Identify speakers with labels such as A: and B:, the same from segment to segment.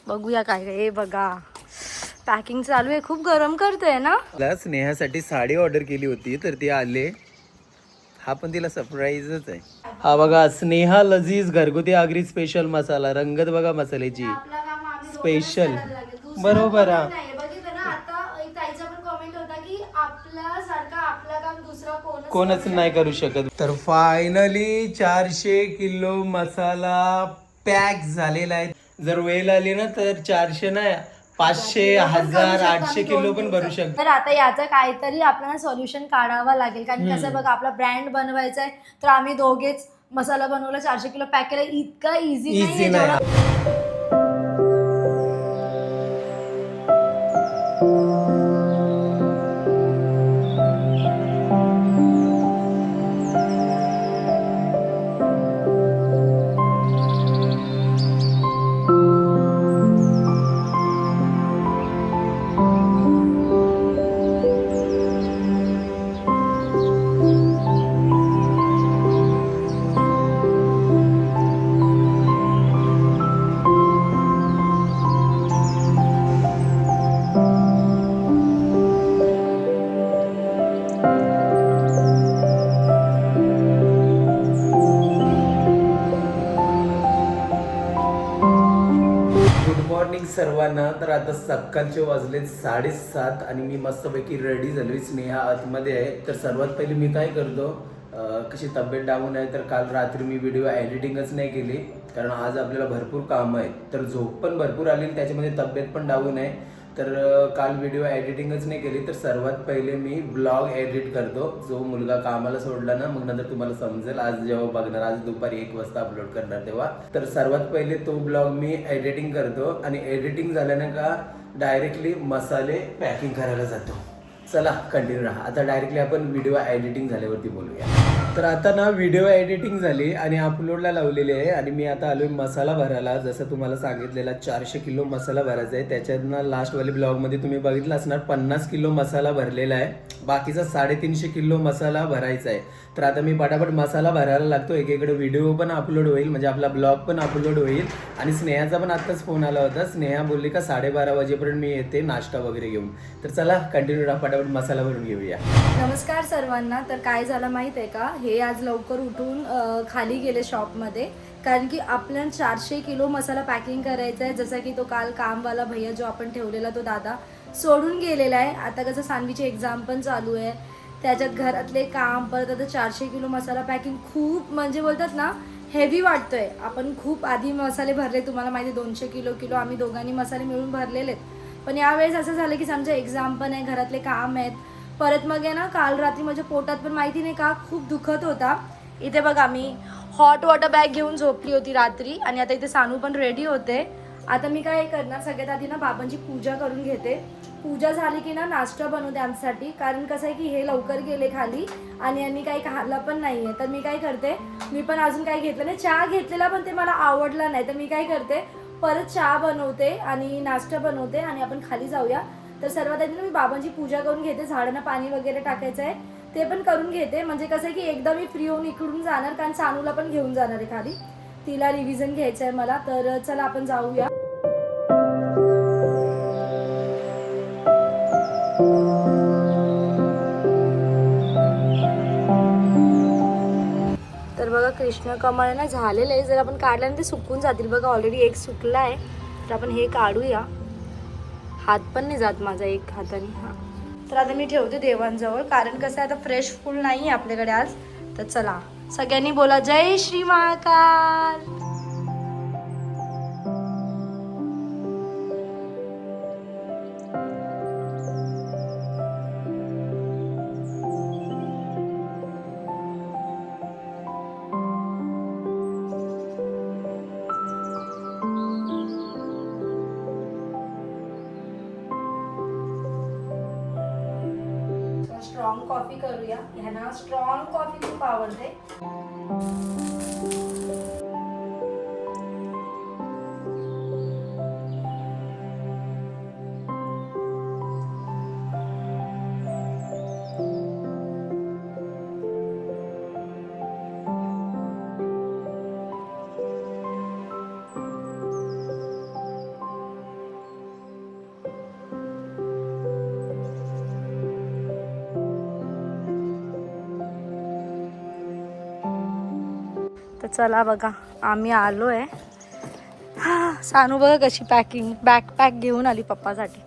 A: बघूया काय काय. हे बघा पॅकिंग चालू आहे, खूप गरम करतोय ना.
B: स्नेहासाठी साडी ऑर्डर केली होती तर ती आले. हा पण तिला सरप्राईजच आहे. हा बघा स्नेहा लजीज घरगुती आगरी स्पेशल मसाला. रंगत बघा मसाल्याची स्पेशल. बरोबर हा. कोणच नाही करू शकत. तर फायनली 400 किलो मसाला पॅक झालेला आहे. जर वेळ आली ना तर 400 नाही 500 1000 800 किलो पण भरू शकतो.
A: तर आता याचं काहीतरी आपल्याला सोल्युशन काढावं लागेल, कारण कसं बघा आपला ब्रँड बनवायचा आहे तर आम्ही दोघेच मसाला बनवला 400 किलो पॅक केला. इतका इझी नाही.
B: गुड मॉर्निंग सर्वांना. तर आता सकाळचे वाजले 7:30 आणि मी मस्तपैकी रेडी झालोय. स्नेहा आतमध्ये आहे. तर सर्वात पहिले मी काय करतो, कशी तब्येत डाऊन आहे तर काल रात्री मी व्हिडिओ एडिटिंगच नाही केली, कारण आज आपल्याला भरपूर काम आहे. तर झोप पण भरपूर आली आणि त्याच्यामध्ये तब्येत पण डाऊन आहे. तर काल व्हिडिओ एडिटिंगच नाही केली. तर सर्वात पहिले मी ब्लॉग एडिट करतो. जो मुलगा कामाला सोडला ना, मग नंतर तुम्हाला समजेल आज जेव्हा बघणार, आज दुपारी 1 वाजता अपलोड करणार तेव्हा. तर सर्वात पहिले तो ब्लॉग मी एडिटिंग करतो आणि एडिटिंग झाल्यानं का डायरेक्टली मसाले पॅकिंग करायला जातो. चला कंटिन्यू राहा. आता डायरेक्टली आपण व्हिडिओ एडिटिंग झाल्यावरती बोलूया. तर आता ना व्हिडिओ एडिटिंग झाली आणि अपलोडला लावलेली आहे आणि मी आता आलोय मसाला भरायला. जसं तुम्हाला सांगितलेला 400 किलो मसाला भरायचा आहे. त्याच्यातनं लास्टवाली ब्लॉगमध्ये तुम्ही बघितलं असणार 50 किलो मसाला भरलेला आहे. बाकीचा 350 किलो मसाला भरायचा आहे. तर आता मी पटापट मसाला भरायला लागतो. एकीकडे व्हिडिओ पण अपलोड होईल, म्हणजे आपला ब्लॉग पण अपलोड होईल. आणि स्नेहाचा पण आत्ताच फोन आला होता. स्नेहा बोलली का 12:30 वाजेपर्यंत मी येते नाश्ता वगैरे घेऊन. तर चला कंटिन्यू राहा, पटापट मसाला भरून घेऊया.
A: नमस्कार सर्वांना. तर काय झालं माहित आहे का, हे आज लवकर उठून खाली गेले शॉपमध्ये, कारण की आपल्याला 400 किलो मसाला पॅकिंग करायचा आहे. जसं की तो काल कामवाला भैया जो आपण ठेवलेला तो दादा सोडून गेलेला आहे. आता कसं सानवीची एक्झाम पण चालू आहे, त्याच्यात घरातले काम, परत आता 400 किलो मसाला पॅकिंग खूप म्हणजे बोलतात ना हेवी वाटतोय. आपण खूप आधी मसाले भरले, तुम्हाला माहिती 200 किलो आम्ही दोघांनी मसाले मिळून भरलेले आहेत. पण यावेळेस असं झालं की समजा एक्झाम पण आहे, घरातले काम आहेत, परत मग आहे ना काल रात्री माझ्या पोटात पण माहिती नाही का खूप दुखत होता. इथे बघा मी हॉट वॉटर बॅग घेऊन झोपली होती रात्री आणि आता इथे सानू पण रेडी होते. आता मी काय करणार, सगळ्यात आधी ना बाबांची पूजा करून घेते. पूजा झाली की ना नाश्ता बनवते आमच्यासाठी, कारण कसं आहे की हे लवकर गेले खाली आणि यांनी काही खाल्लं पण नाहीये. तर मी काय करते, मी पण अजून काही घेतलं नाही. चहा घेतलेला पण ते मला आवडला नाही, तर मी काय करते परत चहा बनवते आणि नाश्ता बनवते आणि आपण खाली जाऊया. तर सर्वात आधी ना मी बाबांची पूजा करून घेते, झाडांना पाणी वगैरे टाकायचं आहे ते पण करून घेते. म्हणजे कसं आहे की एकदा मी फ्री होऊन इकडून जाणार, कारण सानूला पण घेऊन जाणार आहे खाली, तिला रिव्हिजन घ्यायचं आहे मला. तर चला आपण जाऊया. तर बघा कृष्ण कमळ ना झालेलं आहे, जर आपण काढल्याने ते सुकून जातील. बघा ऑलरेडी एक सुकला आहे, तर आपण हे काढूया. हात पण नाही जात माझा एक हाताने. हां, तर आता मी ठेवते देवांजवळ, कारण कसं आहे आता फ्रेश फूल नाही आहे आपल्याकडे आज. तर चला सगळ्यांनी बोला जय श्री महाकाल. स्ट्रॉंग कॉफी करूया. ह्यांना स्ट्रॉंग कॉफी खूप आवडते. तर चला बघा आम्ही आलो आहे. हा सानू बघा कशी पॅकिंग बॅकपॅक घेऊन आली पप्पासाठी.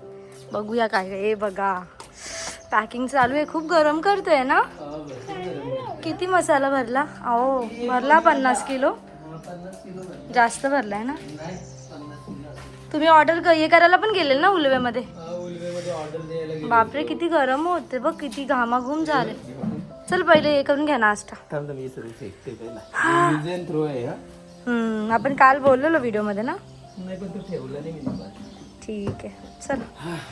A: बघूया काय काय. हे बघा पॅकिंग चालू आहे. खूप गरम करतोय ना. किती मसाला भरला? अहो भरला 50 किलो. जास्त भरलाय ना. तुम्ही ऑर्डर हे करायला पण गेले ना उलवेमध्ये. बापरे किती गरम होते बघ. किती घामाघूम झाले. चल पहिले हे करून घ्या नाश्ता. आपण काल बोललेलो व्हिडिओ मध्ये ना.
B: नाही पण तू ठेवला नाही मी.
A: ठीक आहे चल.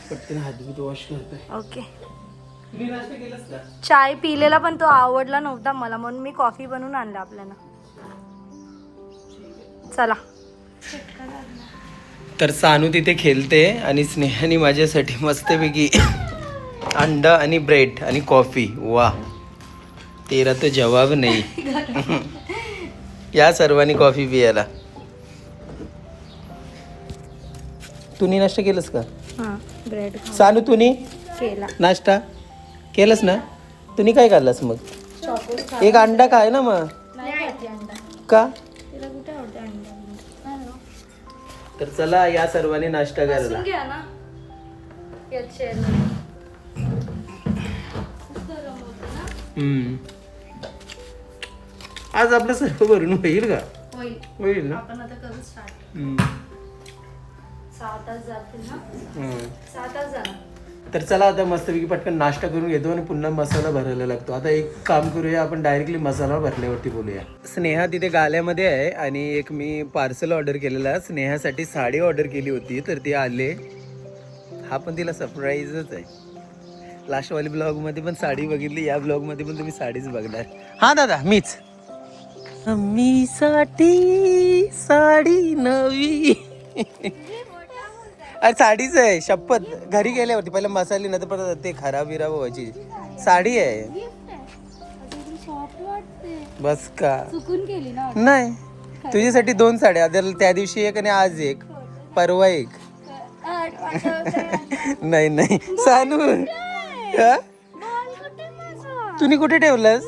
B: पटकन हात बीत वॉश करतोय.
A: ओके.
B: तुम्ही नाश्ता केलास का?
A: चाय पिलेला पण तो आवडला नव्हता मला म्हणून मी कॉफी बनवून आणला आपल्याला. चला.
B: तर सानू तिथे खेळते आणि स्नेहाने माझ्यासाठी मस्तपैकी अंडा आणि ब्रेड आणि कॉफी. वा तेरा तो जवाब नाही. या सर्वांनी कॉफी पियाला. तुम्ही नाश्ता केलंस का?
A: हां ब्रेड
B: सानू तुम्ही
A: केला.
B: नाश्ता केलंस ना. तुम्ही काय खाल्लास मग?
A: चॉकलेट
B: एक अंडा काय ना मग.
A: नाही अंडा.
B: का?
A: तिला कुठे आवडते अंडा?
B: तर चला या सर्वांनी नाश्ता करायला.
A: घ्या ना.
B: आज आपलं सर्व भरून होईल का? होईल ना.
A: आपण आता करू स्टार्ट. 7 तास जातील ना. 7 तास जाणार.
B: तर चला आता मस्तपैकी पटकन नाश्ता करून घेतो आणि पुन्हा मसाला भरायला लागतो. आता एक काम करूया आपण डायरेक्टली मसाला भरल्यावरती बोलूया. स्नेहा तिथे गाल्यामध्ये आहे आणि एक मी पार्सल ऑर्डर केलेला. स्नेहासाठी साडी ऑर्डर केली होती तर ती आले. हा पण तिला सरप्राईजच आहे. लास्टवाली ब्लॉगमध्ये पण साडी बघितली. या ब्लॉगमध्ये पण तुम्ही साडीच बघणार. हा दादा मीच. मी साठी साडी नवी. अरे साडीच आहे शपथ. घरी गेल्यावरती पहिला मसाली नंतर परत ते खराब बिराब व्हायची. साडी आहे. बस का?
A: चुकून केली ना.
B: नाही तुझ्यासाठी 2 साड्या. त्या दिवशी एक आणि आज एक. परवा एक. नाही नाही सानू. तुम्ही कुठे ठेवलंस?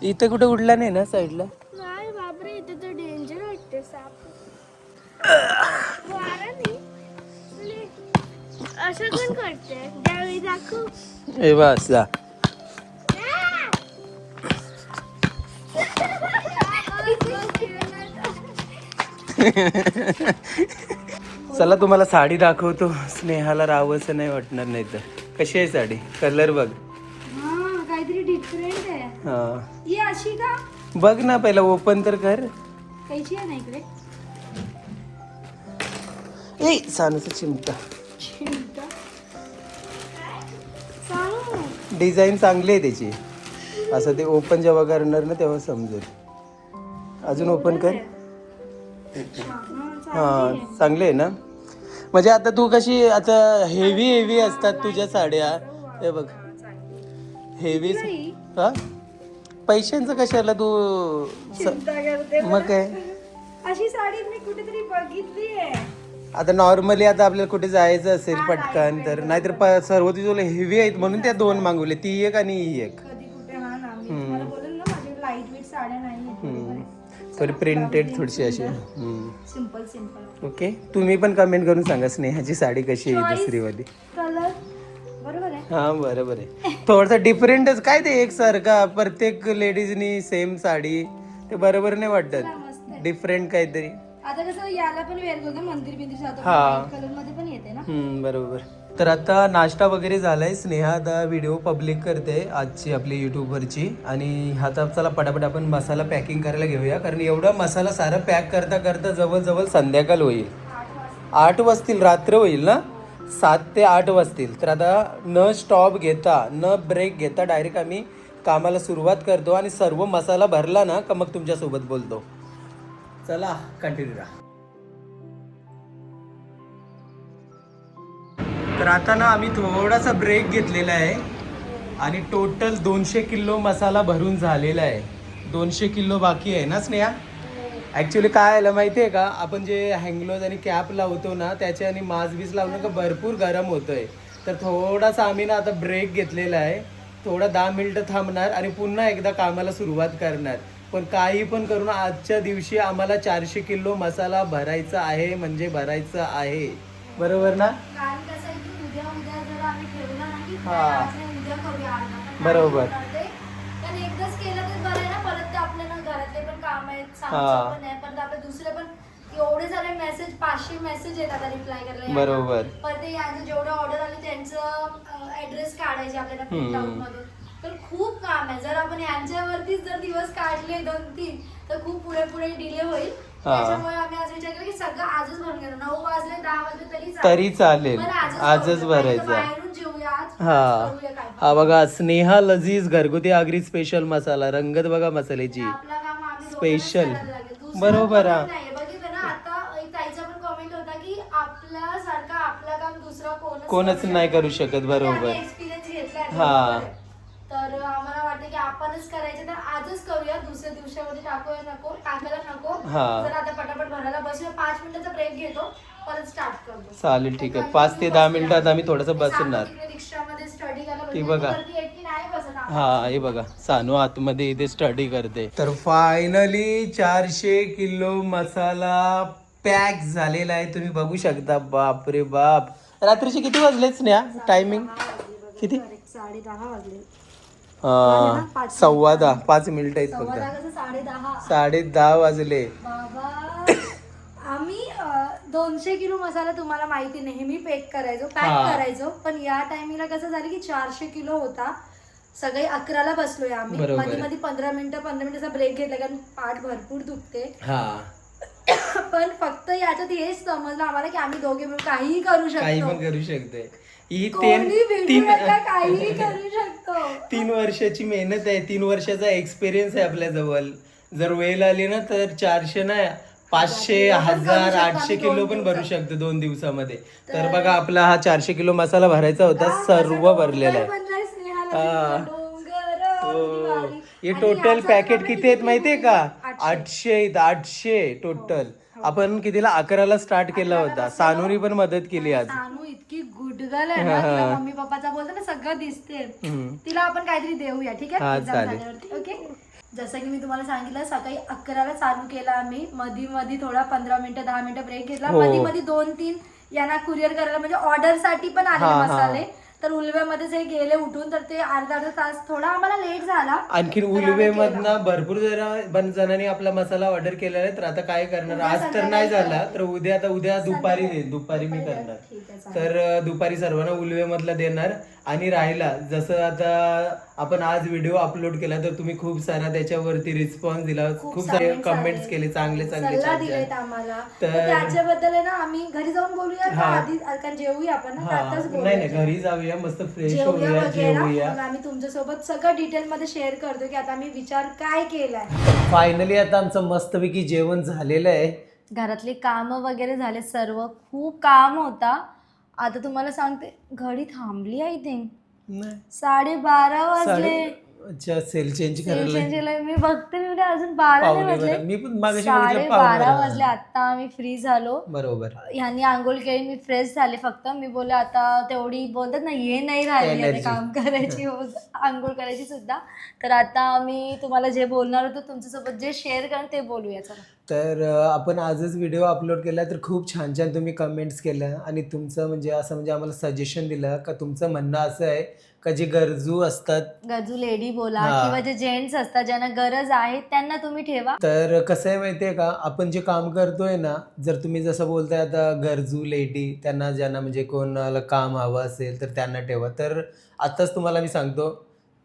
B: इथं कुठे उडला नाही ना साईडला?
C: नाही बापरे इथे तर डेंजर वाटते साप. असं कोण करते? त्यावेळी दाखव.
B: ए बस जा. चला तुम्हाला साडी दाखवतो. स्नेहाला राहावंसं नाही वाटणार. नाही तर कशी आहे साडी? कलर बघ.
A: हा काहीतरी डिफरंट आहे.
B: हा
A: ही अशी का?
B: बघ ना पहिला ओपन तर कर.
A: कैची आहे ना इकडे.
B: ए सानूचा चिमटा. डिझाईन चांगली आहे त्याची. असं ते ओपन जेव्हा करणार ना तेव्हा समजेल. अजून ओपन कर. हा चांगले आहे ना. म्हणजे आता तू कशी आता हेवी असतात तुझ्या साड्या. हे बघ हेवी. हा पैशांचं कशाला तू मग काय.
A: अशी साडी मी कुठेतरी बघितली आहे.
B: आता नॉर्मली आता आपल्याला कुठे जायचं असेल पटकन तर नाहीतर सर्व तुझं हेवी आहेत म्हणून त्या 2 मागवले. ती एक आणि ही एक.
A: कधी कुठे. हा ना मी तुम्हाला बोलेन ना माझ्याकडे लाईट वेट साड्या नाही.
B: थोडी प्रिंटेड थोडीशी अशी.
A: सिंपल.
B: ओके तुम्ही पण कमेंट करून सांगा स्नेहाची साडी कशी आहे दुसरीवाली.
A: कलर बरोबर आहे.
B: हा बरोबर आहे. थोडंसं डिफरंटच काय ते एकसारखा प्रत्येक लेडीजनी सेम साडी ते बरोबर नाही वाटत. डिफरंट काहीतरी.
A: आता कसं याला पण वेअर करतो मंदिर बिंदिर जातो.
B: हा
A: कलर मध्ये पण येते ना.
B: बरोबर. तर आता नाश्ता वगैरे झालाय. स्नेहा आता व्हिडिओ पब्लिक करते आजची आपली यूट्यूबवरची. आणि आता चला पटापट आपण मसाला पॅकिंग करायला घेऊया. कारण एवढा मसाला सारा पॅक करता करता जवळजवळ संध्याकाळ होईल. 8 वाजतील. रात्र होईल ना. 7 ते 8 वाजतील. तर आता न स्टॉप घेता न ब्रेक घेता डायरेक्ट आम्ही कामाला सुरुवात करतो. आणि सर्व मसाला भरला ना का मग तुमच्यासोबत बोलतो. चला कंटिन्यू राहा. तर आता ना आम्ही थोडासा ब्रेक घेतलेला आहे आणि टोटल 200 किलो मसाला भरून झालेला आहे. 200 किलो बाकी आहे ना स्नेहा. ॲक्च्युली काय आलं माहिती आहे का. आपण जे हँगलोज आणि कॅप लावतो ना त्याच्याने मास्क बीस लावलं का भरपूर गरम होतोय. तर थोडासा आम्ही ना आता ब्रेक घेतलेला आहे थोडा 10 मिनिटं थांबणार आणि पुन्हा एकदा कामाला सुरुवात करणार. पण काही पण करून आजच्या दिवशी आम्हाला 400 किलो मसाला भरायचा आहे, म्हणजे भरायचा आहे. बरोबर ना?
A: कारण कसं आहे की उद्या जर आम्ही ठेवला नाही
B: हा.
A: आज नाही, उद्या करूया आज आपण.
B: बरोबर.
A: कारण एकदाच केलं तर बरं आहे ना, परत ते आपल्याला घरातले पण काम आहेत,
B: हा.
A: साफसफाई पण आहे, परत आपले दुसरे पण एवढे सारे मेसेज 500 मेसेज येतात रिप्लाय करायला.
B: बरोबर.
A: पण ते यांचं जेवढं ऑर्डर आली त्यांचं ऍड्रेस काढायचे आपल्याला प्रिंट आउट मधून. तर खूप काम आहे. जर आपण यांच्यावरतीच जर दिवस काढले 2-3 तर खूप पुढे डिले होईल. त्याच्यामुळे आम्ही आज विचार केला की सगळं आजच भरून घेऊ. 9 वाजले 10 वाजले तरी
B: चालेल.
A: पण
B: आजच भरायचं.
A: बाहेरून जेवूया आज.
B: हा.
A: करूया काय.
B: हा बघा, स्नेहा लजीज घरगुती आगरी स्पेशल मसाला. रंगत बघा मसाल्याची
A: आपलं काम आम्ही
B: स्पेशल.
A: दोघांनाच करायला लागेल. दुसरं
B: बरोबर हा.
A: कोणी नाही. बघितलं ना, आता एक ताईचा पण कमेंट होता की आपल्यासारखा आपलं काम दुसरा
B: कोणच नाही करू शकत. बरोबर.
A: एक्सपिरियन्स घेतलाय.
B: हा.
A: बरोबर आहे. तर आम्हाला वाटतं की आपणच करायचं, तर आजच करूया. दुसऱ्या दिवसामध्ये टाकायला नको.
B: हा.
A: तर आता पटापट भरायला बसूया. 5 मिनिटाचा ब्रेक घेतो, परत स्टार्ट करतो.
B: चालेल, ठीक आहे. 5 ते 10 मिनिटात आम्ही थोडंसं बसणार.
A: रिक्षामध्ये स्टडी करायला
B: ती
A: बसली.
B: बघा.
A: वरती एकटी नाही बसत आपण.
B: हा, हे बघा, सानू आतमध्ये इथे स्टडी करते. तर फायनली 400 किलो मसाला पॅक झालेला आहे. तुम्ही बघू शकता. बाप रे बाप. रात्रीचे किती वाजलेच ना टायमिंग? किती?
A: 10:30 वाजले.
B: 10:15. 5 मिनिटं आहेत फक्त.
A: 10:30.
B: 10:30 वाजले.
A: बाबा, आम्ही 200 किलो मसाला तुम्हाला माहिती नेहमी पॅक
B: हा.
A: करायचो. पण या टायमिंगला कसं झालं की 400 किलो होता. सगळे 11ला बसलोय आम्ही.
B: बरोबर.
A: मध्ये 15 मिनिटाचा ब्रेक घेतला कारण पाठ भरपूर दुखते.
B: हा.
A: पण फक्त याच्यात हेच समजलं आम्हाला की आम्ही दोघे मिळून काहीही करू
B: काही
A: शकतो.
B: पण करू शकते. ही
A: कोणी भेटू नका, काहीही करू शकतो.
B: 3 वर्षाची मेहनत आहे. 3 वर्षाचा एक्सपिरियन्स आहे आपल्या जवळ. जर वेळ आली ना तर 400 नाही, 500, 1000, 800 किलो पण भरू शकतो 2 दिवसामध्ये. तर बघा, आपला हा 400 किलो मसाला भरायचा होता. सर्व भरलेला आहे. हा. हो. हे टोटल पॅकेट किती आहेत माहितीये का? 800 आहेत. 800 टोटल. आपण कितीला? 11ला स्टार्ट केला होता. सानूनी पण मदत केली आज.
A: सानू इतकी गुडगल आहे ना, तिला मम्मी पप्पाचा बोलतो ना सगळं दिसते. तिला आपण काहीतरी देऊया, ठीक
B: हा,
A: आहे?
B: चालेल.
A: ओके. जसं की मी तुम्हाला सांगितलं, सकाळी 11ला चालू केला आम्ही. मध्ये थोडा 15 मिनिटं 10 मिनिटं ब्रेक घेतला.
B: हो.
A: मध्ये 2-3 यांना कुरिअर करायला, म्हणजे ऑर्डर साठी पण आले
B: हा, हा.
A: मसाले. तर उलव्यामध्येच हे गेले उठून, तर ते अर्धा तास थोडा आम्हाला लेट झाला.
B: आणखीन उलवेमधनं भरपूर जणांनी आपला मसाला ऑर्डर केलेला आहे. तर आता काय करणार? आज तर नाही झाला, तर उद्या दुपारी मी करणार.
A: ठीक आहे,
B: तर दुपारी सर्वांना उलवेमधला देणार. आणि राहिला, जसं आता आपण आज व्हिडिओ अपलोड केला तर तुम्ही खूप सारा त्याच्यावरती रिस्पॉन्स दिला. खूप सारे कमेंट्स केले, चांगले
A: सल्ला दिलेत आम्हाला. तर त्याच्याबद्दल आहे ना, आम्ही घरी जाऊन बोलूया का आधी? कारण जेवूया आपण ना, आताच बोलूया.
B: नाही, घरी जाऊया, मस्त फ्रेश
A: जेवूया
B: होऊया,
A: वगैरे.
B: जेवूया.
A: मग आम्ही तुमच्यासोबत सगळं डिटेल मध्ये शेअर करतो की आता आम्ही विचार काय केलाय.
B: फायनली आता आमचं मस्तपैकी जेवण झालेलं आहे.
A: घरातले काम वगैरे झाले सर्व. खूप काम होता. आता तुम्हाला सांगते, घडी थांबली आय थिंक. 12:30 वाजले.
B: अच्छा, सेल चेंज करायला
A: मी बघते, मी अजून 12 नाही वाजले.
B: मी पण मागाशी
A: 12:30 वाजले. आता आम्ही फ्री झालो.
B: बरोबर.
A: ह्यांनी आंघोळ केली, मी फ्रेश झाले. फक्त मी बोलले आता तेवढी बोलतात ना, हे नाही राहिली आता काम करायची, आंघोळ करायची सुद्धा. तर आता आम्ही तुम्हाला जे बोलणार होतो, तुमच्यासोबत जे शेअर करेन ते बोलूया. चला.
B: तर आपण आजच व्हिडिओ अपलोड केला, तर खूप छान छान तुम्ही कमेंट्स केल्या. आणि तुमचं म्हणजे आम्हाला सजेशन दिलं का तुमचं म्हणणं असं आहे का जे गरजू असतात,
A: गरजू लेडी बोला किंवा जे जेंट्स असतात ज्यांना गरज आहे त्यांना तुम्ही ठेवा.
B: तर कसं आहे माहितीये का, आपण जे काम करतोय ना, जर तुम्ही जसं बोलताय आता गरजू लेडी, त्यांना ज्यांना म्हणजे कोणाला काम हवं असेल तर त्यांना ठेवा. तर आताच तुम्हाला मी सांगतो,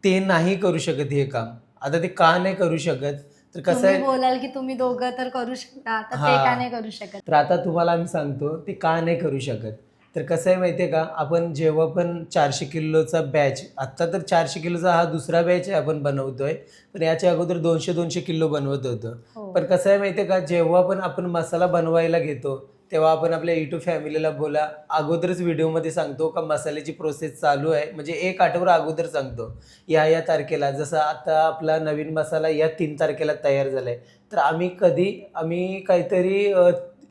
B: ते नाही करू शकत हे काम. आता ते का नाही करू शकत? तर कसं
A: तुम्ही
B: आहे,
A: बोलाल की तुम्ही दोघं तर करू शकता, तर ते का नाही करू शकत?
B: तर आता तुम्हाला आम्ही सांगतो ते का नाही करू शकत. तर कसं आहे माहिती आहे का, आपण जेव्हा पण 400 किलोचा बॅच, आत्ता तर 400 किलोचा हा दुसरा बॅच आहे आपण बनवतोय, पण याच्या अगोदर 200 किलो बनवत होतो. पण कसं आहे माहिती आहे का, जेव्हा पण आपण मसाला बनवायला घेतो तेव्हा आपण आपल्या YouTube फॅमिलीला बोला, अगोदरच व्हिडिओमध्ये सांगतो का मसाल्याची प्रोसेस चालू आहे, म्हणजे 1 आठवडा अगोदर सांगतो या तारखेला. जसं आता आपला नवीन मसाला या 3 तारखेला तयार झालाय, तर आम्ही काहीतरी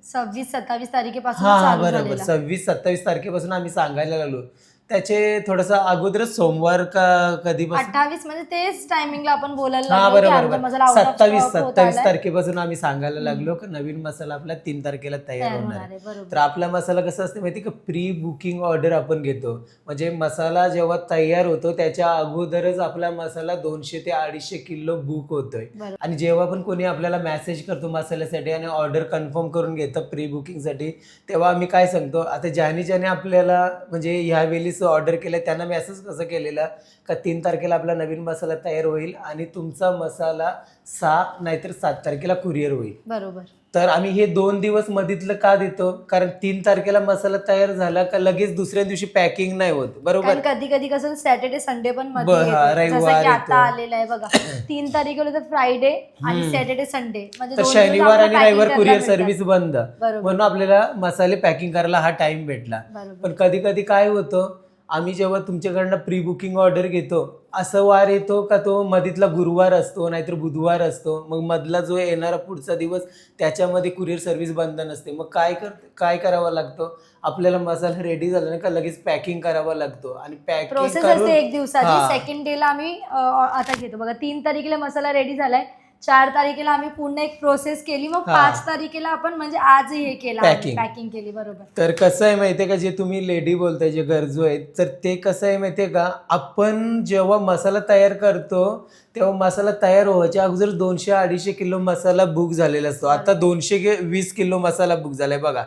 A: 26-27 तारखेपासून
B: हा
A: चालू
B: बरोबर
A: झालेला.
B: 26-27 तारखेपासून आम्ही सांगायला लागलो
D: त्याचे थोडस अगोदरच सोमवार का कधीपासून
A: 28 म्हणजे तेच टायमिंगला आपण बोलायला
D: हा
A: लागलो की
D: बरोबर
A: आमचा मसाला out of
D: 27
A: stock होत
D: 27
A: आलाय.
D: तारखेपासून आम्ही सांगायला लागलो की नवीन मसाला आपला 3 तारखेला तयार
A: तयार
D: होणार
A: होणार आहे,
D: आहे.
A: बरोबर.
D: तर आपला मसाला कसा असते माहिती का, प्री बुकिंग ऑर्डर आपण घेतो. म्हणजे मसाला जेव्हा तयार होतो त्याच्या अगोदरच आपला मसाला 200 ते 250 किलो बुक होतोय.
A: बरोबर.
D: आणि जेव्हा पण कोणी आपल्याला मेसेज करतो मसाल्यासाठी आणि ऑर्डर कन्फर्म करून घेतं प्री बुकिंगसाठी, तेव्हा आम्ही काय सांगतो, आता ज्याने आपल्याला म्हणजे ह्या वेळीच ऑर्डर केलं त्यांना मेसेज कसं केलेला का 3 तारखेला आपला नवीन मसाला तयार होईल आणि तुमचा मसाला 6 नाहीतर 7 तारखेला कुरिअर होईल.
A: बरोबर.
D: तर आम्ही हे 2 दिवस मधीतलं का देतो, कारण 3 तारखेला मसाला तयार झाला का लगेच दुसऱ्या दिवशी पॅकिंग नाही होत. बरोबर.
A: कारण कधी कधी कसं सॅटर्डे संडे पण मध्ये
D: हा,
A: येतो.
D: रविवार
A: जसं की
D: येतो.
A: आता आलेलं आहे बघा 3 तारखेला तर फ्रायडे आणि सॅटर्डे संडे म्हणजे
D: तर
A: 2 दिवस
D: शनिवार
A: आपल्याला
D: आणि
A: packing
D: रविवार
A: करायला
D: कुरिअर
A: भेटतात.
D: सर्व्हिस बंद,
A: बरोबर.
D: म्हणून आपल्याला मसाले पॅकिंग करायला हा टाइम भेटला.
A: बरोबर.
D: पण कधी कधी काय होतं, आम्ही जेव्हा तुमच्याकडनं प्री बुकिंग ऑर्डर घेतो असं वार येतो का तो मधीतला गुरुवार असतो नाहीतर बुधवार असतो, मग मधला जो येणारा पुढचा दिवस त्याच्यामध्ये कुरिअर सर्व्हिस बंद नसते. मग काय करावं लागतं, आपल्याला मसाला रेडी झाला ना का लगेच पॅकिंग करावा लागतो आणि पॅकिंग
A: प्रोसेस
D: करून
A: असते एक दिवसाची. सेकंड डेला आम्ही आता घेतो बघा 3 तारखेला मसाला रेडी झालाय, 4 तारखेला आम्ही पुन्हा एक प्रोसेस केली, मग 5 तारखेला आपण म्हणजे आज हे केलं पॅकिंग केली. बरोबर.
D: तर कसं आहे माहितीये का, जे तुम्ही लेडी बोलताय जे गरजू आहेत, तर ते कसं आहे माहितीये का, आपण जेव्हा मसाला तयार करतो तेव्हा मसाला तयार व्हायच्या अगोदर 200-250 किलो मसाला बुक झालेला असतो. आता 220 किलो मसाला बुक झालाय बघा.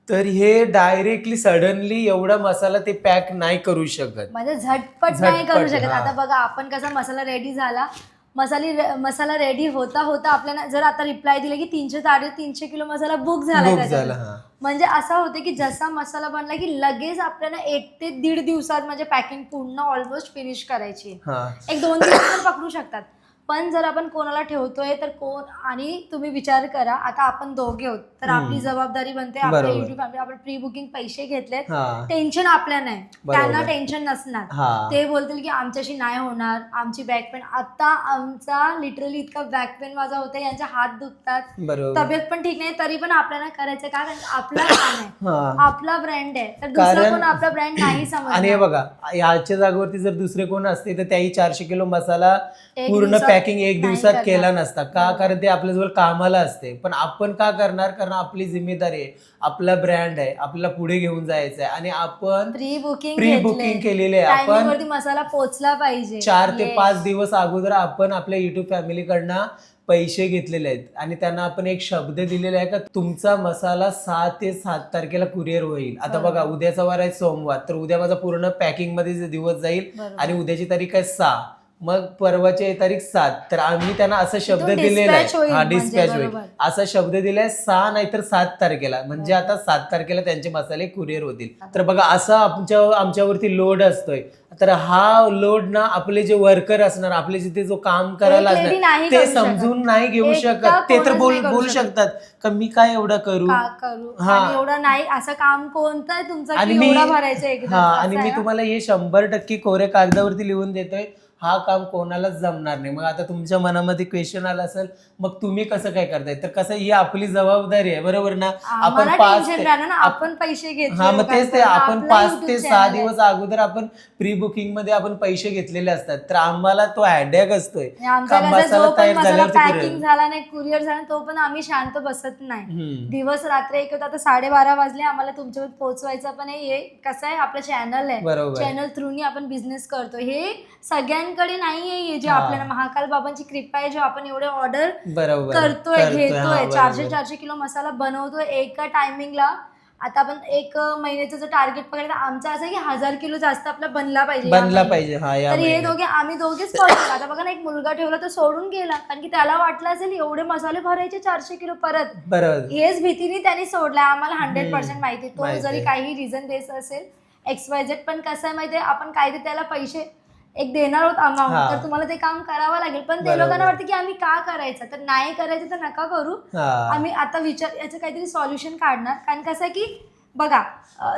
D: तर हे डायरेक्टली सडनली एवढा मसाला ते पॅक नाही करू शकत,
A: म्हणजे झटपट नाही करू शकत.
D: हा.
A: आता बघा आपण कसा मसाला रेडी झाला, मसाला रेडी होता आपल्याला जर आता रिप्लाय दिले की 300-350 किलो मसाला बुक झाला
D: झाला. हा.
A: म्हणजे असं होतं की जसा मसाला बनला की लगेच आपल्याला 1 ते 1.5 दिवसात म्हणजे पॅकिंग पूर्ण ऑलमोस्ट फिनिश करायची आहे.
D: हा.
A: 1-2 दिवस पण पकडू शकतात. पण जर आपण कोणाला ठेवतोय तर कोण, आणि तुम्ही विचार करा आता आपण दोघे आहोत तर आपली जबाबदारी बनते, आपल्या
D: बरोबर.
A: युट्यूब फॅमिली आपण प्री बुकिंग पैसे घेतलेत,
D: हा.
A: टेन्शन आपल्या नाही,
D: बरोबर.
A: त्यांना टेन्शन नसणार.
D: हा.
A: ते बोलतील की आमच्याशी नाही होणार, आमची बॅक पेन, आता आमचा लिटरली इतका बॅक पेन माझा होता, यांचे हात दुखतात,
D: बरोबर.
A: तब्येत पण ठीक नाही, तरी पण आपल्याला करायचं का, कारण आपला काम आहे,
D: हा.
A: आपला ब्रँड आहे, तर दुसरं कोण आपला ब्रँड नाही
D: आणि हे
A: समजणार.
D: बघा याच्या जागेवरती जर दुसरे कोण असते तर त्याही 400 किलो मसाला
A: एक
D: पूर्ण
A: दिवसात
D: पॅकिंग एक
A: नाही
D: दिवसात
A: करणार.
D: केला नसता का, कारण ते आपल्याजवळ कामाला असते. पण आपण का करणार, कारण आपली जिम्मेदारी आहे, आपला ब्रँड आहे, आपल्याला पुढे घेऊन जायचं आहे आणि आपण
A: प्री
D: बुकिंग
A: बुकिंग
D: केलेले आहे. आपण
A: वरती मसाला पोहोचला पाहिजे.
D: 4 ते
A: Yes.
D: 5 दिवस अगोदर आपण आपल्या युट्यूब फॅमिलीकडनं पैसे घेतलेले आहेत आणि त्यांना आपण एक शब्द दिलेला आहे का तुमचा मसाला 6 ते 7 तारखेला कुरिअर होईल. आता बघा उद्याचा वार आहे सोमवार, तर उद्या माझा पूर्ण पॅकिंग मध्ये दिवस जाईल
A: बरोबर.
D: आणि उद्याची तारीख आहे 6, मग परवाची तारीख 7. तर आम्ही त्यांना असा शब्द
A: इथून
D: दिलेला
A: dispatch होईल
D: आहे, हा
A: म्हणजे
D: डिस्पॅच होईल,
A: बरोबर.
D: असा शब्द दिलाय 6 नाहीतर 7 तारखेला, म्हणजे आता 7 तारखेला त्यांचे मसाले कुरिअर होतील. तर बघा असा आमच्यावरती लोड असतोय. तर हा लोड ना आपले जे वर्कर असणार, आपले जिथे जो काम करायला
A: एक lady नाही
D: असणार ते
A: करू शकत.
D: समजून नाही घेऊ
A: एकटा
D: शकत. ते तर
A: कोणच नाही करू
D: बोलू
A: शकत.
D: शकतात का मी काय एवढं करू. हा.
A: आणि एवढं नाही, असं काम कोणतं आहे तुमचं
D: आणि
A: की
D: मी
A: एवढं भरायचं एकदा.
D: हा, आणि मी तुम्हाला हे 100% कोऱ्या कागदावरती लिहून देतोय, हा काम कोणालाच जमणार नाही. मग आता तुमच्या मनामध्ये क्वेश्चन आला असेल, मग तुम्ही कसं काय करताय, तर कसं ही आपली जबाबदारी आहे, बरोबर ना. आपण 5 ते
A: आपण पैसे घेतो.
D: हा, मग तेच ते आपण 5 ते 6 दिवस अगोदर आपण प्री बुकिंग मध्ये आपण पैसे घेतलेले असतात, तर आम्हाला तो हॅडॅक असतोय का मसाला तयार झाल्यावरती
A: पॅकिंग झाला नाही, कुरिअर झाला तो पण आम्ही शांत बसत नाही. दिवस रात्र एक होता. आता 12:30 वाजले, आम्हाला तुमच्यावर पोहोचवायचं पण आहे. हे कसं आहे, आपलं चॅनल आहे,
D: बरोबर.
A: चॅनल थ्रूनी आपण बिझनेस करतो. हे सगळ्यांकडे नाहीये जे आपल्याला महाकाल बाबांची कृपा आहे, जे आपण एवढे ऑर्डर
D: बरोबर
A: करतोय, घेतोय,
D: हा,
A: 400 किलो मसाला बनवतोय एका टायमिंगला. आता आपण 1 महिन्याचं जर टार्गेट पकडलं तर आमचं असं आहे की 1000 किलो जास्त आपला बनला पाहिजे.
D: हा, या
A: तर हे
D: महिन्यात.
A: आम्ही दोघेच फॉलो केलं. आता बघा ना, एक मुलगा ठेवला तो सोडून गेला, कारण की त्याला वाटलं असेल एवढे मसाले भरायचे 400 किलो परत.
D: बरोबर.
A: हेच भीतीने त्यांनी सोडलाय. आम्हाला 100% माहिती, तो
D: माहिती
A: जरी
D: आहे.
A: काही रिझन देत असेल XYZ, पण कसं आहे माहितीये, आपण कायदे त्याला पैसे एक देणार आहोत अमाऊंट,
D: हा.
A: तर तुम्हाला ते काम करावं लागेल. पण ते
D: बरोबर.
A: लोकांना वाटतं की आम्ही का करायचं, तर नाही करायचं तर नका करू.
D: हा.
A: आम्ही आता याचं काहीतरी सॉल्युशन काढणार. कारण कसं आहे की बघा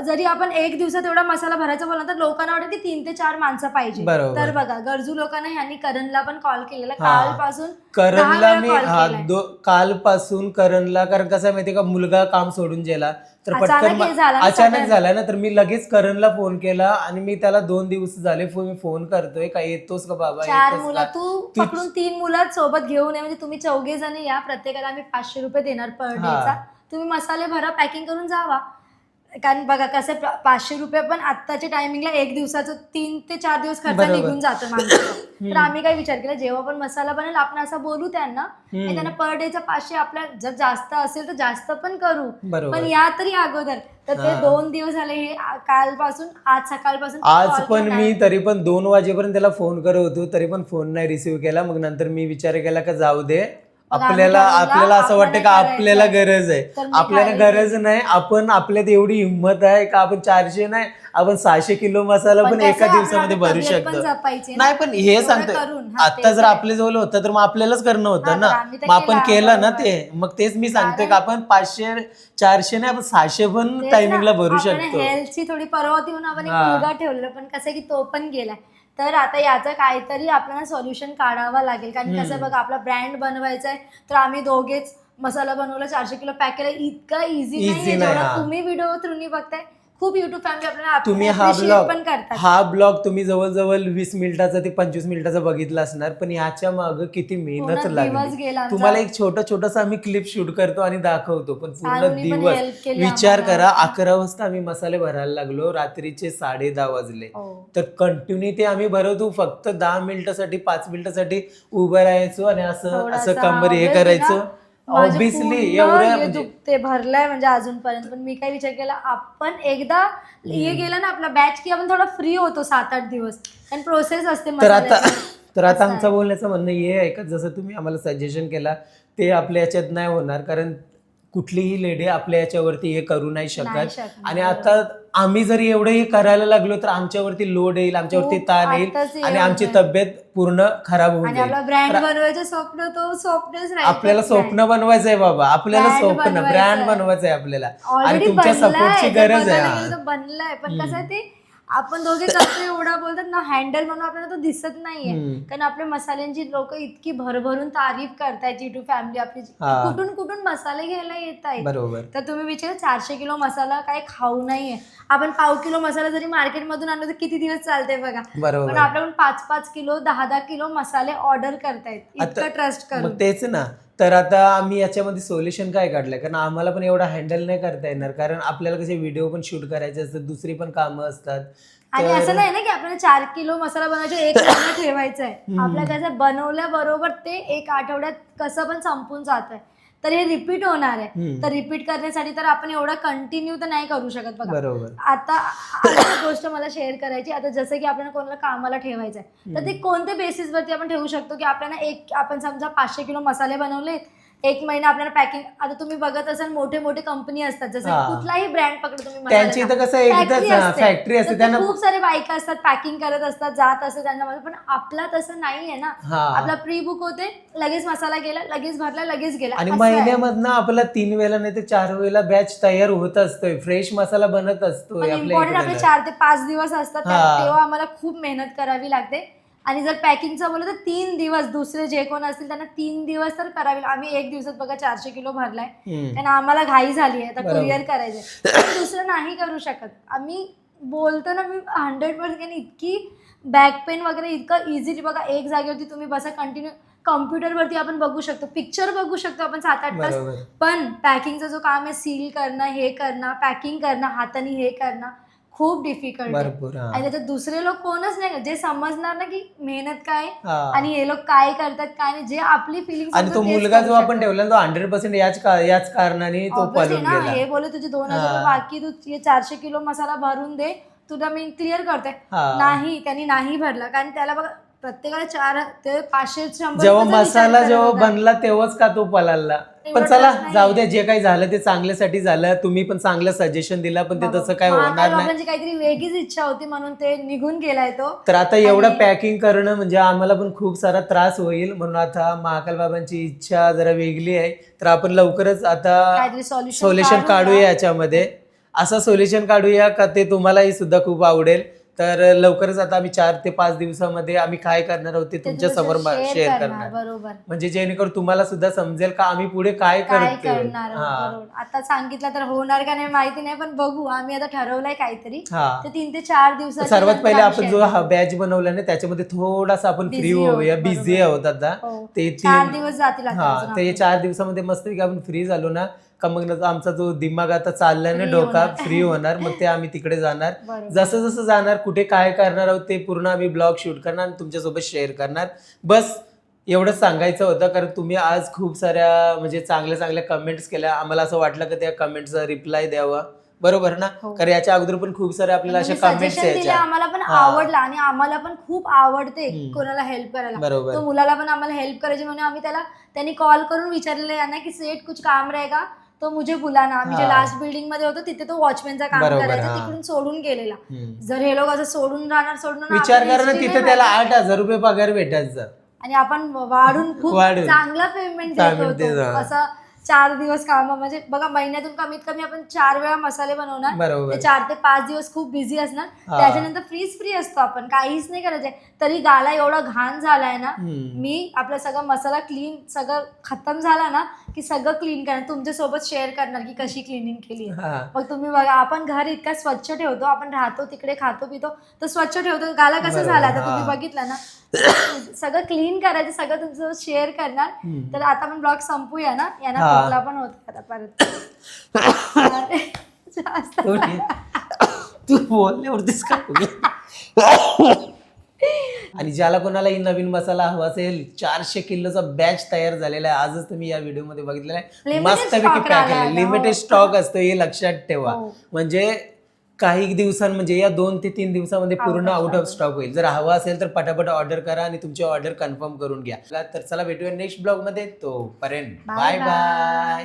A: जरी आपण एक दिवसात एवढा मसाला भरायचा बोलला तर लोकांना वाटतं की 3 ते 4 माणसं पाहिजे.
D: बरोबर.
A: तर बघा गरजू लोकांना ह्यांनी करणला पण कॉल केलेला
D: हा.
A: कालपासून
D: करणला
A: 10
D: मी
A: वेळा call केलाय.
D: कालपासून करणला, कारण कसं आहे माहितीये का, मुलगा काम सोडून गेला तर
A: अचानक
D: पटकन
A: हे झालं ना
D: अचानक
A: सगळं.
D: झाला ना, तर मी लगेच करणला फोन केला आणि मी त्याला 2 दिवस झाले मी फोन करतोय, काय येतोस का बाबा,
A: 4
D: येतोस
A: मुलं
D: का?
A: तू
D: तू-
A: पकडून 3 मुलं सोबत घेऊन ये, म्हणजे तुम्ही 4 जण या, प्रत्येकाला आम्ही 500 रुपये देणार पर
D: हा.
A: डेचा. तुम्ही मसाले भरा, पॅकिंग करून जावा. कारण बघा कसं 500 रुपये पण आत्ताच्या टायमिंगला एक दिवसाचं 3 ते 4 दिवस खर्च
D: बरोबर.
A: निघून जातो माणसाचा. तर आम्ही काय विचार केला, जेव्हा पण मसाला बनेल आपण असं बोलू त्यांना आणि त्यांना पर डेचा 500, आपल्या जर जास्त असेल तर जास्त पण करू,
D: बरोबर.
A: पण या तरी अगोदर. तर ते
D: हा.
A: 2 दिवस झाले हे कालपासून, आज सकाळपासून
D: आज
A: call
D: पण
A: करणार.
D: मी तरी पण 2 वाजेपर्यंत त्याला फोन करत होतो, तरी पण फोन नाही रिसिव्ह केला. मग नंतर मी विचार केला का जाऊ दे,
A: मग आम्ही
D: आपल्याला
A: ठरवलं,
D: असं वाटतं का
A: आपल्याला
D: आपल्याला
A: करायचं.
D: गरज आहे.
A: तर मी
D: आपल्याला
A: खाली
D: गरज नाही, आपण आपल्यात एवढी हिंमत आहे का आपण 400 नाही, आपण 600 किलो मसाला पण
A: कसं
D: एका
A: आहे,
D: दिवसामध्ये
A: आपल्याला
D: भरू
A: तब्येत पण
D: शकतो.
A: जपायची ना.
D: नाही पण हे
A: एवढं
D: सांगतोय,
A: करून, हा,
D: आता
A: ते
D: जर
A: तर आहे.
D: आपल्या जवळ होतं तर मग आपल्यालाच करणं
A: हा,
D: होतं
A: तर
D: ना.
A: आम्ही तर
D: मग आपण
A: केलं,
D: केलं ना
A: बरोबर.
D: ते. मग तेच मी सांगतोय
A: कारण-
D: का आपण 500 400 नाही, आपण 600 पण
A: तेच
D: टायमिंगला
A: ना,
D: भरू
A: आपण
D: शकतो.
A: हेल्थची थोडी पर्वा देऊन आपण एक
D: हा.
A: मुलगा ठेवलेला, पण कसं आहे की तो पण गेलाय. तर आता याचं काहीतरी आपल्याला सोल्युशन काढावं लागेल. कारण कसं आहे बघा, आपला ब्रँड बनवायचा आहे, तर आम्ही दोघेच मसाला बनवला, 400 किलो पॅक केला, इतका इझी
D: Easy
A: नाही.
D: नाही,
A: जेवढा
D: हा.
A: तुम्ही व्हिडिओ थ्रूनी बघताय, खूप युट्यूब फॅमिली आपल्याला
D: तुम्ही
A: appreciate पण करतात.
D: हा ब्लॉग तुम्ही जवळजवळ 20 मिनिटाचा ते 25 मिनिटाचा बघितला असणार, पण याच्या मागे किती मेहनत
A: पूर्ण दिवस
D: लागली.
A: गेला आमचा.
D: तुम्हाला एक छोटं आम्ही क्लिप शूट करतो आणि दाखवतो, पण पूर्ण
A: सानूनी पण
D: दिवस
A: help केली
D: विचार
A: आम्हाला.
D: करा. 11 वाजता आम्ही मसाले भरायला लागलो, रात्रीचे 10:30 वाजले.
A: हो.
D: तर कंटिन्यू ते आम्ही भरवतो, फक्त 10 मिनिटासाठी 5 मिनिटासाठी उभं राहायचो आणि असं
A: थोडासा
D: कंबर हे
A: obviously
D: करायचं.
A: ना, माझं
D: ऑब्विसली
A: पूर्ण
D: एवढं
A: हे
D: म्हणजे
A: दुखते भरलंय म्हणजे अजूनपर्यंत. पण मी काय विचार केला, आपण एकदा हे गेलं ना आपला बॅच, की आपण थोडा फ्री होतो 7-8 दिवस. आणि प्रोसेस असते
D: तर आता
A: मसाल्याची.
D: आमचं बोलण्याचं म्हणणं हे आहे का, जसं तुम्ही आम्हाला सजेशन केला ते आपल्या याच्यात नाही होणार, कारण कुठलीही लेडी आपल्या याच्यावरती हे करू नाही
A: नाही
D: शकत.
A: शकत,
D: आणि
A: बरोबर.
D: आता आम्ही जरी एवढं हे करायला लागलो तर आमच्यावरती लोड येईल, आमच्यावरती
A: खूप
D: ताण येईल
A: आताच हे
D: आणि आमची
A: होतंय.
D: तब्येत पूर्ण खराब होऊन
A: आणि आपला
D: जाईल.
A: ब्रँड
D: तर
A: बनवायचं स्वप्न, तो स्वप्नच राहील.
D: आपल्याला स्वप्न बनवायचं आहे बाबा, आपल्याला
A: Brand
D: स्वप्न
A: बनवायचं
D: ब्रँड
A: आहे.
D: बनवायचं आहे आपल्याला, आणि
A: ऑलरेडी
D: तुमच्या सपोर्टची गरज आहे.
A: बनलाय.
D: हा.
A: तो बनलाय, पण कसं आहे ते आपण दोघे करतो एवढा बोलतात ना, हँडल म्हणून आपल्याला तो दिसत नाहीये. कारण आपल्या मसाल्यांची लोक इतकी भरभरून तारीफ करतायत, युट्यूब फॅमिली आपली,
D: हा.
A: कुठून कुठून मसाले घ्यायला येत आहेत.
D: बरोबर.
A: तर तुम्ही विचार, 400 किलो मसाला काय खाऊ नाहीये. आपण पाव किलो मसाला जरी मार्केटमधून आणलो तर किती दिवस चालते बघा.
D: बरोबर.
A: पण आपल्याकडून 5-5 किलो 10-10 किलो मसाले ऑर्डर करतायत, इतकं ट्रस्ट करून.
D: मग तेच ना. तर आता आम्ही याच्यामध्ये सोल्युशन काय काढलंय, कारण आम्हाला पण एवढा हँडल नाही करता येणार, कारण आपल्याला कसे व्हिडिओ पण शूट करायचे असतात, दुसरी पण कामं असतात.
A: आणि
D: तर-
A: असं नाही ना की आपल्याला 4 किलो मसाला बनवायचा 1 महिना ठेवायचा आहे. आपल्या कसं बनवल्याबरोबर ते 1 आठवड्यात कसं पण संपून जात आहे. तर हे रिपीट होणार आहे. तर रिपीट करण्यासाठी तर आपण एवढं कंटिन्यू तर नाही करू शकत बघा.
D: बरोबर.
A: आता एक गोष्ट मला शेअर करायची. आता जसं की आपल्याला कोणाला कामाला ठेवायचं आहे, तर ते कोणत्या बेसिसवरती आपण ठेवू शकतो की आपल्याला आपण समजा 500 किलो मसाले बनवले, 1 महिना आपल्याला पॅकिंग. आता तुम्ही बघत असाल मोठे मोठे कंपनी असतात, जसं
D: हा.
A: कुठलाही ब्रँड पकडा तुम्ही,
D: त्यांची इथं कसं एकदाच फॅक्टरी असते, त्यांना
A: खूप सारे बायका असतात, पॅकिंग करत असतात, जात असतात त्यांच्यामध्ये. पण आपला तसं नाहीये ना.
D: हा.
A: आपला प्री बुक होते, लगेच मसाला गेला, लगेच भरला, लगेच गेला.
D: आणि
A: असं आहे.
D: महिन्यामधनं आपला 3 वेळेला नाही तर 4 वेळेला बॅच तयार होत असतोय, फ्रेश मसाला बनत असतोय
A: पण
D: आपल्या
A: इम्पॉर्टंट आपले
D: इकडे.
A: 4 ते 5 दिवस असतात,
D: हा.
A: तेव्हा आम्हाला खूप मेहनत करावी लागते. आणि जर पॅकिंगचं बोललं तर 3 दिवस, दुसरे जे कोण असतील त्यांना 3 दिवस तर करावी. आम्ही 1 दिवसात बघा 400 किलो भरलाय, कारण आम्हाला घाई झाली आहे, आता
D: बरोबर.
A: कुरिअर करायचंय. दुसरं नाही करू शकत आम्ही. बोलतो ना मी 100%, इतकी बॅक पेन वगैरे इतकं इझिली बघा, एक जागेवरती तुम्ही बसा, कंटिन्यू कॉम्प्युटरवरती आपण बघू शकतो, पिक्चर बघू शकतो आपण 7-8 तास.
D: बरोबर.
A: पण पॅकिंगचा जो काम आहे, सील करणं, हे करणं, पॅकिंग करणं, हाताने हे करणं, खूप डिफिकल्ट आहे.
D: भरपूर. हा.
A: आणि त्याच्यात दुसरे लोक कोणच नाही जे समजणार ना की मेहनत काय
D: हा.
A: आणि हे लोक काय करतात काय नाही, जे आपली फिलिंग.
D: आणि तो मुलगा जो आपण ठेवला तो 100% याच कारणाने तो पळून
A: ना,
D: गेला.
A: हे बोले तुझे 2000 रुपये बाकी, तू हे 400 किलो मसाला भरून दे, तुला मी क्लिअर करते.
D: हा.
A: नाही, त्यांनी नाही भरला. कारण त्याला बघा प्रत्येकाला 500-100
D: जेव्हा
A: रुपयाचा विचार
D: मसाला
A: करत
D: जेव्हा
A: होता.
D: बनला तेव्हाच का तो पळाला. पण
A: एवढं
D: चला
A: नाही.
D: जाऊ दे, जे काही झालं ते चांगल्यासाठी झालं. तुम्ही पण चांगलं सजेशन दिला, पण ते तसं काय होणार नाही.
A: बाबांची काहीतरी वेगळीच इच्छा होती म्हणून ते निघून गेलाय तो.
D: तर आता एवढं पॅकिंग करणं म्हणजे आम्हाला पण खूप सारा त्रास होईल, म्हणून आता महाकाल बाबांची इच्छा जरा वेगळी आहे. तर आपण लवकरच आता
A: काहीतरी
D: सोल्युशन काढूया याच्यामध्ये. असं सोल्युशन काढूया का ते तुम्हालाही सुद्धा खूप आवडेल. तर लवकरच आता आम्ही 4 ते 5 दिवसामध्ये आम्ही काय करणार आहोत ते तुमच्या समोर शेअर करणार,
A: बरोबर.
D: म्हणजे जेणेकरून तुम्हाला सुद्धा समजेल का आम्ही पुढे काय
A: काय
D: करतोय.
A: करणार आहोत, बरोबर. आता सांगितलं तर होणार का नाही माहिती नाही, पण बघू. आम्ही आता ठरवलंय काहीतरी,
D: हा.
A: तर 3 ते 4 दिवसात
D: सर्वात पहिले आपण जो हा बॅच बनवला ना त्याच्यामध्ये थोडासा आपण फ्री
A: Busy
D: होऊया,
A: आहोत,
D: बिझी
A: बरोबर.
D: आहोत आता. ते
A: 4 दिवस जातील आता
D: हा
A: अजून
D: ते
A: आपले.
D: 4 दिवसामध्ये मस्त आपण फ्री झालो ना का मग आमचा जो दिमाग आता चाललाय ना
A: Free
D: डोका
A: होणार.
D: फ्री होणार. मग ते आम्ही तिकडे जाणार,
A: बरोबर.
D: जसं जसं जाणार कुठे काय करणार आहोत ते पूर्ण आम्ही ब्लॉग शूट करणार आणि तुमच्यासोबत शेअर करणार. बस एवढंच सांगायचं होतं, कारण तुम्ही आज खूप साऱ्या म्हणजे चांगल्या चांगल्या कमेंट्स केल्या. आम्हाला असं वाटलं की त्या कमेंट्सचा रिप्लाय द्यावा, बरोबर ना.
A: हो.
D: कारण याच्या अगोदर पण खूप सारे आपल्याला अशा कमेंट्स
A: सजेशन दिले,
D: यायच्या.
A: आम्हाला पण
D: हा.
A: आवडला आणि आम्हाला पण खूप आवडते कोणाला हेल्प करायला.
D: बरोबर.
A: तो मुलाला पण आम्हाला हेल्प करायची म्हणून आम्ही त्यांनी कॉल करून विचारलेलं यांना की सेठ कुछ काम रहेगा तो मुझे बुलाना. आम्ही जे
D: हा.
A: लास्ट बिल्डिंग मध्ये होतो तिथे तो वॉचमॅनचा काम
D: बरोबर,
A: करायचा,
D: हा.
A: तिकडून सोडून गेलेला.
D: हम्म.
A: जर हे लोक असं सोडून राहणार
D: विचार
A: आपल्याला
D: करा ना,
A: history
D: तिथे
A: नाही
D: त्याला
A: माहिती.
D: 8,000 रुपये पगार भेटायचा
A: आणि आपण वाढून खूप
D: वाढून.
A: चांगला पेमेंट
D: Payment
A: देतो.
D: देतो, हा.
A: असं 4 दिवस काम म्हणजे बघा, महिन्यातून कमीत कमी आपण 4 वेळा मसाले बनवणार.
D: बरोबर.
A: ते 4 ते 5 दिवस खूप बिझी असणार.
D: हा.
A: त्याच्यानंतर फ्री असतो आपण, काहीच नाही करायचंय. तरी गाला एवढा घाण झालाय ना. मी आपला सगळा मसाला क्लीन सगळं खतम झाला ना की सगळं क्लीन करणार, तुमच्या सोबत शेअर करणार की कशी क्लिनिंग केली.
D: हा.
A: मग तुम्ही बघा, आपण घर इतका स्वच्छ ठेवतो, आपण राहतो तिकडे, खातो पितो तर स्वच्छ ठेवतो. गाला कसं
D: बरोबर,
A: झालं आता
D: हा.
A: तुम्ही बघितलं ना. सगळं क्लीन करायचं, सगळं तुमचं शेअर करणार. तर आता आपण ब्लॉग संपूया ना, यांना
D: हा.
A: खोकला पण होत आता परत. जास्त.
D: तू बोलल्यावरतीच काय. आणि ज्याला कोणाला ही नवीन मसाला हवा असेल, 400 किलोचा बॅच तयार झालेला आहे. आजच तुम्ही या व्हिडिओ मध्ये बघितलेला आहे.
A: Limited
D: मस्तपैकी
A: stock
D: पॅक
A: आला
D: केलं,
A: आता,
D: लिमिटेड
A: हो.
D: स्टॉक असतो हे लक्षात ठेवा.
A: हो.
D: म्हणजे काही दिवसांमध्ये या 2 ते 3 दिवसामध्ये पूर्ण आउट ऑफ स्टॉक होईल. जर हवा असेल तर पटापट ऑर्डर करा आणि तुमची ऑर्डर कन्फर्म करून घ्या. तर चला भेटूया नेक्स्ट ब्लॉग मध्ये. तोपर्यंत बाय बाय.